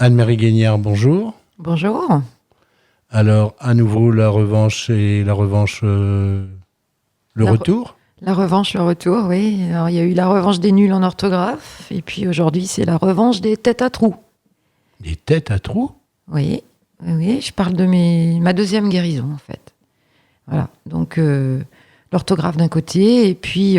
Anne-Marie Guignard, bonjour. Bonjour. Alors, à nouveau, la revanche et la revanche, retour. La revanche, le retour, oui. Alors, il y a eu la revanche des nuls en orthographe, et puis aujourd'hui, c'est la revanche des têtes à trous. Des têtes à trous? Oui, oui, je parle de ma deuxième guérison, en fait. Voilà, donc l'orthographe d'un côté, et puis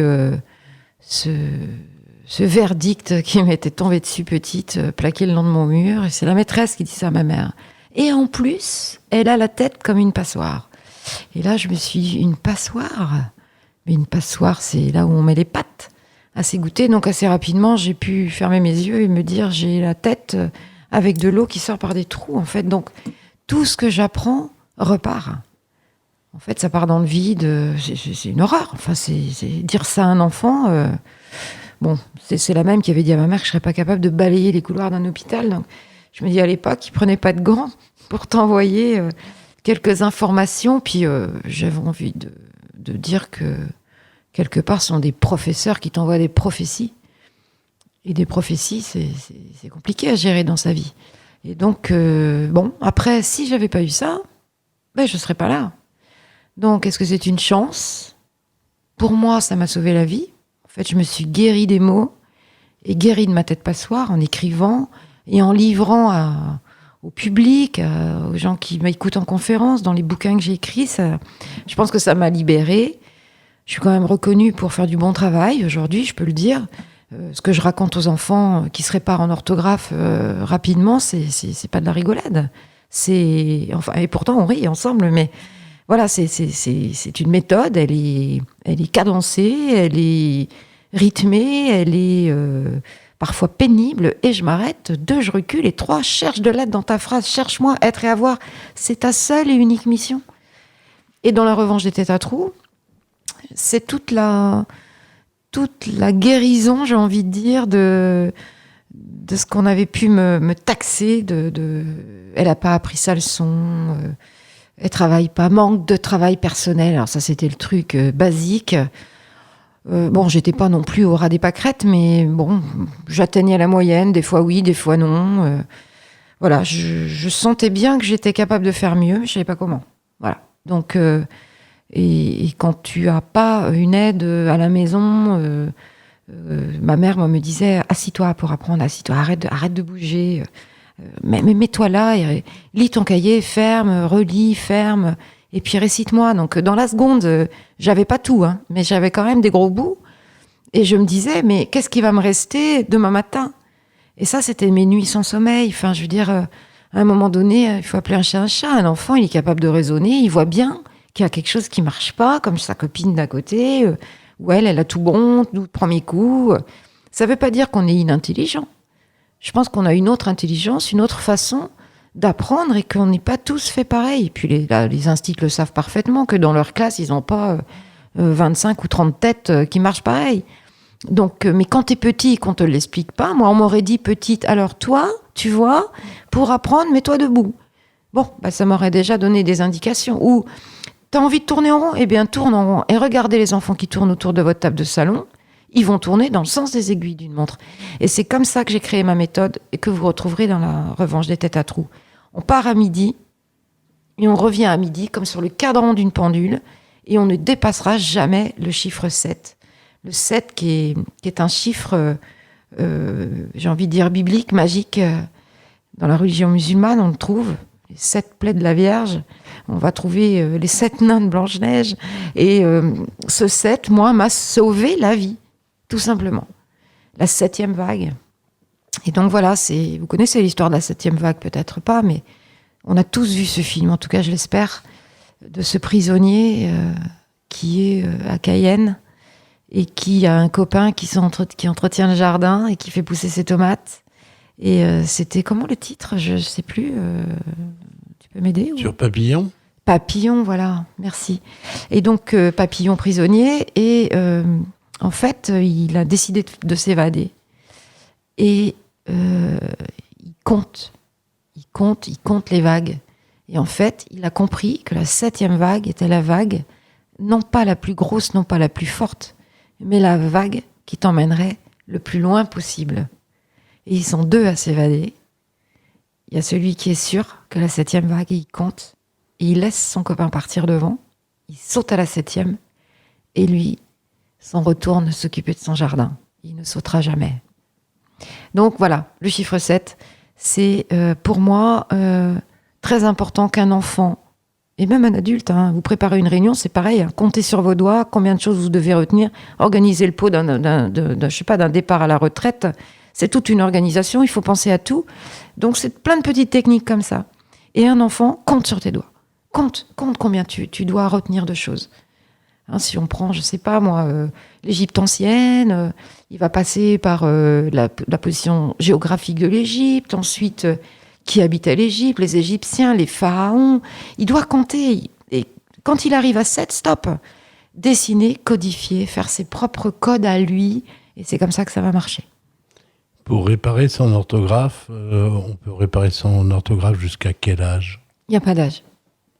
ce verdict qui m'était tombé dessus petite, plaqué le long de mon mur, et c'est la maîtresse qui dit ça à ma mère. Et en plus, elle a la tête comme une passoire. Et là, je me suis dit, une passoire? Mais une passoire, c'est là où on met les pattes à s'égoutter. Donc assez rapidement, j'ai pu fermer mes yeux et me dire, j'ai la tête avec de l'eau qui sort par des trous, en fait. Donc tout ce que j'apprends repart. En fait, ça part dans le vide. C'est une horreur. Enfin, c'est dire ça à un enfant. Bon, c'est la même qui avait dit à ma mère que je serais pas capable de balayer les couloirs d'un hôpital. Donc, je me dis à l'époque, ils prenaient pas de gants pour t'envoyer quelques informations. Puis j'avais envie de dire que quelque part, ce sont des professeurs qui t'envoient des prophéties. Et des prophéties, c'est compliqué à gérer dans sa vie. Et donc, bon, après, si j'avais pas eu ça, ben, je serais pas là. Donc, est-ce que c'est une chance? Pour moi, ça m'a sauvé la vie. En fait, je me suis guérie des mots et guérie de ma tête passoire en écrivant et en livrant au public, aux gens qui m'écoutent en conférence, dans les bouquins que j'ai écrits. Je pense que ça m'a libérée. Je suis quand même reconnue pour faire du bon travail. Aujourd'hui, je peux le dire. Ce que je raconte aux enfants qui se réparent en orthographe rapidement, c'est pas de la rigolade. Enfin, et pourtant, on rit ensemble, mais voilà, c'est une méthode. Elle est cadencée, elle est rythmée, elle est parfois pénible. Et je m'arrête. 2, je recule. Et 3, cherche de l'aide dans ta phrase. Cherche-moi, être et avoir. C'est ta seule et unique mission. Et dans la revanche des têtes à trous, c'est toute la guérison, j'ai envie de dire, de ce qu'on avait pu me taxer. Elle n'a pas appris sa leçon. Elle travaille pas, manque de travail personnel. Alors ça, c'était le truc basique. Bon, j'étais pas non plus au ras des pâquerettes, mais bon, j'atteignais la moyenne. Des fois oui, des fois non. Voilà, je sentais bien que j'étais capable de faire mieux, mais je savais pas comment. Voilà. Donc, et quand tu as pas une aide à la maison, ma mère me disait, assis-toi pour apprendre, assis-toi, arrête de bouger. Mais mets-toi là, et lis ton cahier, ferme, relis, ferme, et puis récite-moi. Donc dans la seconde, j'avais pas tout, hein, mais j'avais quand même des gros bouts. Et je me disais, mais qu'est-ce qui va me rester demain matin? Et ça, c'était mes nuits sans sommeil. Enfin, je veux dire, à un moment donné, il faut appeler un chat un chat. Un enfant, il est capable de raisonner, il voit bien qu'il y a quelque chose qui marche pas, comme sa copine d'à côté, où elle a tout bon, du premier coup. Ça veut pas dire qu'on est inintelligent. Je pense qu'on a une autre intelligence, une autre façon d'apprendre et qu'on n'est pas tous fait pareil. Et puis les instituts le savent parfaitement, que dans leur classe, ils n'ont pas 25 ou 30 têtes qui marchent pareil. Donc, mais quand tu es petit et qu'on ne te l'explique pas, moi, on m'aurait dit petite, alors toi, tu vois, pour apprendre, mets-toi debout. Bon, bah, ça m'aurait déjà donné des indications. Ou, tu as envie de tourner en rond? Eh bien, tourne en rond. Et regardez les enfants qui tournent autour de votre table de salon. Ils vont tourner dans le sens des aiguilles d'une montre. Et c'est comme ça que j'ai créé ma méthode et que vous retrouverez dans la revanche des têtes à trous. On part à midi et on revient à midi comme sur le cadran d'une pendule et on ne dépassera jamais le chiffre 7. Le 7 qui est un chiffre, j'ai envie de dire biblique, magique. Dans la religion musulmane, on le trouve. Les 7 plaies de la Vierge. On va trouver les 7 nains de Blanche-Neige. Et ce 7, moi, m'a sauvé la vie. Tout simplement. La 7e vague. Et donc voilà, vous connaissez l'histoire de la 7e vague, peut-être pas, mais on a tous vu ce film, en tout cas je l'espère, de ce prisonnier qui est à Cayenne et qui a un copain qui entretient le jardin et qui fait pousser ses tomates. Et c'était comment le titre? Je ne sais plus. Tu peux m'aider? Sur Papillon? Papillon, voilà, merci. Et donc Papillon prisonnier et... en fait, il a décidé de s'évader. Et il compte les vagues. Et en fait, il a compris que la 7e vague était la vague, non pas la plus grosse, non pas la plus forte, mais la vague qui t'emmènerait le plus loin possible. Et ils sont 2 à s'évader. Il y a celui qui est sûr que la 7e vague, il compte. Et il laisse son copain partir devant. Il saute à la 7e. Et lui s'en retourne s'occuper de son jardin. Il ne sautera jamais. Donc voilà, le chiffre 7, c'est pour moi très important qu'un enfant, et même un adulte, vous préparez une réunion, c'est pareil, comptez sur vos doigts combien de choses vous devez retenir, organisez le pot d'un départ à la retraite, c'est toute une organisation, il faut penser à tout. Donc c'est plein de petites techniques comme ça. Et un enfant, compte sur tes doigts. Compte combien tu dois retenir de choses. Si on prend, je sais pas moi, l'Égypte ancienne, il va passer par la position géographique de l'Égypte, ensuite qui habitait l'Égypte, les Égyptiens, les pharaons. Il doit compter. Et quand il arrive à 7, stop. Dessiner, codifier, faire ses propres codes à lui. Et c'est comme ça que ça va marcher. Pour réparer son orthographe, on peut réparer son orthographe jusqu'à quel âge ? Il n'y a pas d'âge.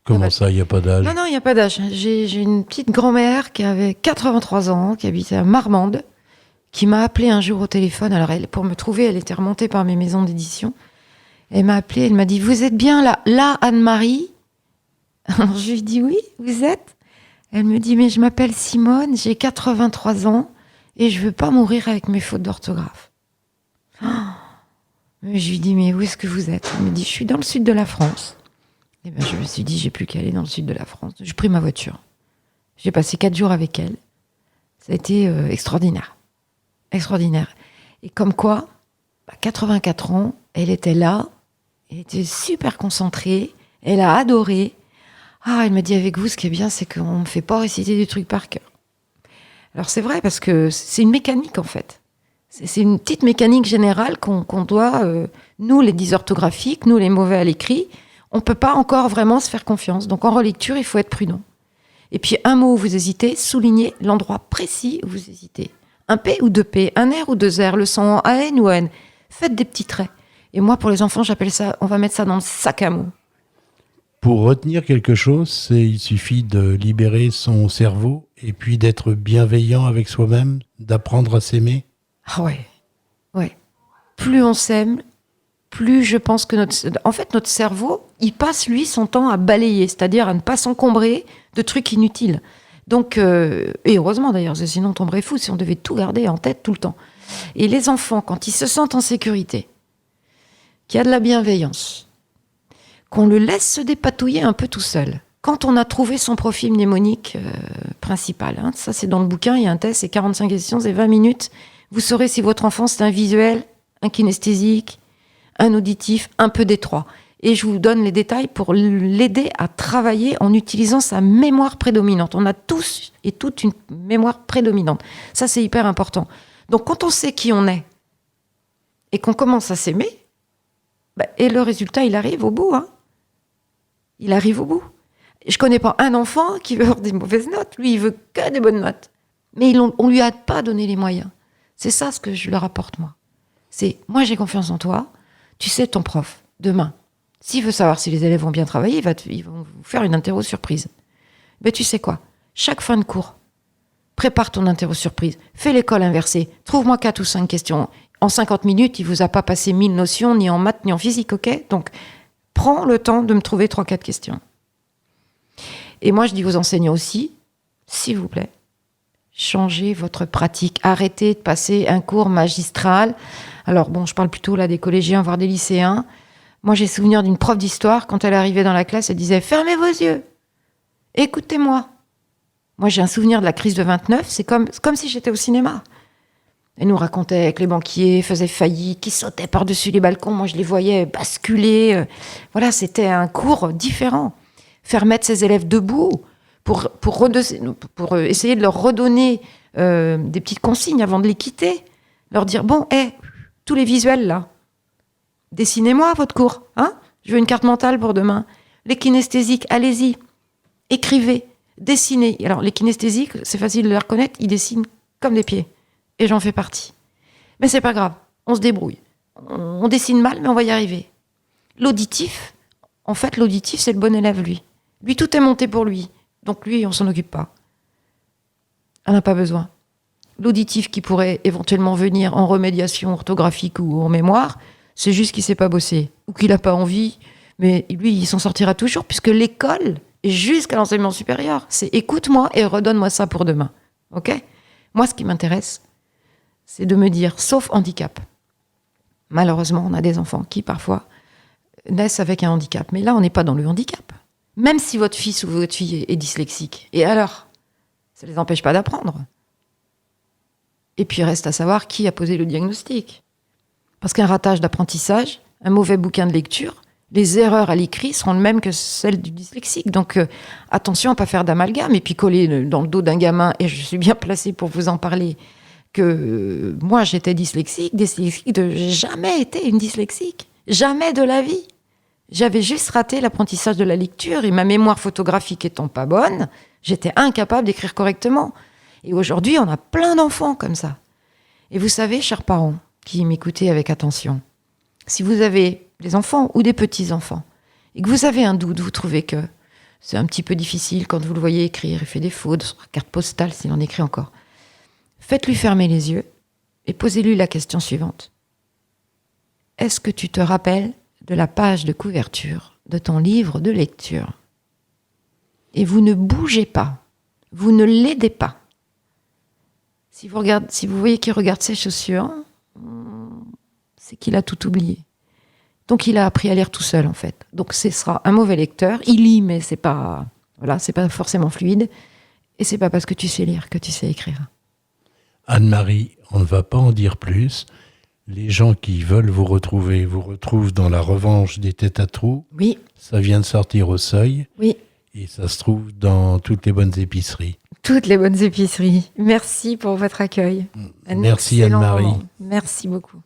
Comment ça, il n'y a pas d'âge ? Non, il n'y a pas d'âge. J'ai une petite grand-mère qui avait 83 ans, qui habitait à Marmande, qui m'a appelé un jour au téléphone. Alors, pour me trouver, elle était remontée par mes maisons d'édition. Elle m'a appelé, elle m'a dit « Vous êtes bien là, Anne-Marie ?» Alors, je lui ai dit « Oui, vous êtes ?» Elle me dit « Mais je m'appelle Simone, j'ai 83 ans et je ne veux pas mourir avec mes fautes d'orthographe. » Je lui ai dit « Mais où est-ce que vous êtes ?» Elle me dit « Je suis dans le sud de la France. » Et ben, je me suis dit, j'ai plus qu'à aller dans le sud de la France. J'ai pris ma voiture. J'ai passé 4 jours avec elle. Ça a été extraordinaire. Extraordinaire. Et comme quoi, à 84 ans, elle était là. Elle était super concentrée. Elle a adoré. Elle m'a dit, avec vous, ce qui est bien, c'est qu'on ne me fait pas réciter des trucs par cœur. Alors c'est vrai, parce que c'est une mécanique, en fait. C'est une petite mécanique générale qu'on doit, nous, les dysorthographiques, nous, les mauvais à l'écrit, on ne peut pas encore vraiment se faire confiance. Donc en relecture, il faut être prudent. Et puis un mot où vous hésitez, soulignez l'endroit précis où vous hésitez. Un P ou 2 P, un R ou 2 R, le son en AN ou AN. Faites des petits traits. Et moi, pour les enfants, j'appelle ça, on va mettre ça dans le sac à mots. Pour retenir quelque chose, il suffit de libérer son cerveau et puis d'être bienveillant avec soi-même, d'apprendre à s'aimer. Ah ouais. Plus on s'aime, plus je pense que notre cerveau, il passe, lui, son temps à balayer, c'est-à-dire à ne pas s'encombrer de trucs inutiles. Donc, et heureusement d'ailleurs, sinon on tomberait fou si on devait tout garder en tête tout le temps. Et les enfants, quand ils se sentent en sécurité, qu'il y a de la bienveillance, qu'on le laisse se dépatouiller un peu tout seul, quand on a trouvé son profil mnémonique principal, ça c'est dans le bouquin, il y a un test, c'est 45 questions, c'est 20 minutes, vous saurez si votre enfant c'est un visuel, un kinesthésique, un auditif, un peu des trois. Et je vous donne les détails pour l'aider à travailler en utilisant sa mémoire prédominante. On a tous et toutes une mémoire prédominante. Ça, c'est hyper important. Donc, quand on sait qui on est et qu'on commence à s'aimer, et le résultat, il arrive au bout. Il arrive au bout. Je connais pas un enfant qui veut avoir des mauvaises notes. Lui, il veut que des bonnes notes. Mais on lui a pas donné les moyens. C'est ça ce que je leur apporte, moi. C'est, moi, j'ai confiance en toi. Tu sais, ton prof, demain, s'il veut savoir si les élèves vont bien travailler, ils vont vous faire une interro surprise. Mais tu sais quoi ? Chaque fin de cours, prépare ton interro surprise. Fais l'école inversée. Trouve-moi 4 ou 5 questions. En 50 minutes, il vous a pas passé 1000 notions, ni en maths, ni en physique, ok ? Donc, prends le temps de me trouver 3-4 questions. Et moi, je dis aux enseignants aussi, s'il vous plaît, changez votre pratique. Arrêtez de passer un cours magistral. Alors bon, je parle plutôt là des collégiens, voire des lycéens. Moi, j'ai souvenir d'une prof d'histoire, quand elle arrivait dans la classe, elle disait « Fermez vos yeux, écoutez-moi ». Moi, j'ai un souvenir de la crise de 29, c'est comme si j'étais au cinéma. Elle nous racontait que les banquiers faisaient faillite, qu'ils sautaient par-dessus les balcons. Moi, je les voyais basculer. Voilà, c'était un cours différent. Faire mettre ses élèves debout pour essayer de leur redonner des petites consignes avant de les quitter. Leur dire « Bon, tous les visuels, là, dessinez-moi votre cours. Je veux une carte mentale pour demain. Les kinesthésiques, allez-y. Écrivez, dessinez. » Alors, les kinesthésiques, c'est facile de les reconnaître, ils dessinent comme des pieds. Et j'en fais partie. Mais c'est pas grave, on se débrouille. On dessine mal, mais on va y arriver. L'auditif, en fait, c'est le bon élève, lui. Lui, tout est monté pour lui. Donc lui, on s'en occupe pas. On n'a pas besoin. L'auditif qui pourrait éventuellement venir en remédiation orthographique ou en mémoire, C'est juste qu'il ne sait pas bosser ou qu'il n'a pas envie. Mais lui, il s'en sortira toujours puisque l'école, jusqu'à l'enseignement supérieur, c'est écoute-moi et redonne-moi ça pour demain. Ok ? Moi, ce qui m'intéresse, c'est de me dire, sauf handicap. Malheureusement, on a des enfants qui, parfois, naissent avec un handicap. Mais là, on n'est pas dans le handicap. Même si votre fils ou votre fille est dyslexique. Et alors ? Ça ne les empêche pas d'apprendre. Et puis, il reste à savoir qui a posé le diagnostic. Parce qu'un ratage d'apprentissage, un mauvais bouquin de lecture, les erreurs à l'écrit seront les mêmes que celles du dyslexique. Donc, attention à ne pas faire d'amalgame. Et puis, coller dans le dos d'un gamin, et je suis bien placée pour vous en parler, que moi, j'étais dyslexique. J'ai jamais été une dyslexique. Jamais de la vie. J'avais juste raté l'apprentissage de la lecture et ma mémoire photographique étant pas bonne, j'étais incapable d'écrire correctement. Et aujourd'hui, on a plein d'enfants comme ça. Et vous savez, chers parents qui m'écoutez avec attention, si vous avez des enfants ou des petits-enfants et que vous avez un doute, vous trouvez que c'est un petit peu difficile quand vous le voyez écrire, il fait des fautes sur la carte postale s'il en écrit encore, faites-lui fermer les yeux et posez-lui la question suivante. Est-ce que tu te rappelles de la page de couverture de ton livre de lecture? Et vous ne bougez pas, vous ne l'aidez pas. Si vous voyez qu'il regarde ses chaussures, c'est qu'il a tout oublié. Donc il a appris à lire tout seul en fait. Donc ce sera un mauvais lecteur, il lit mais c'est pas forcément fluide, et c'est pas parce que tu sais lire que tu sais écrire. Anne-Marie, on ne va pas en dire plus. Les gens qui veulent vous retrouvent dans La Revanche des Têtes à Trous. Oui. Ça vient de sortir au Seuil. Oui. Et ça se trouve dans toutes les bonnes épiceries. Toutes les bonnes épiceries. Merci pour votre accueil. Merci Anne-Marie. Moment. Merci beaucoup.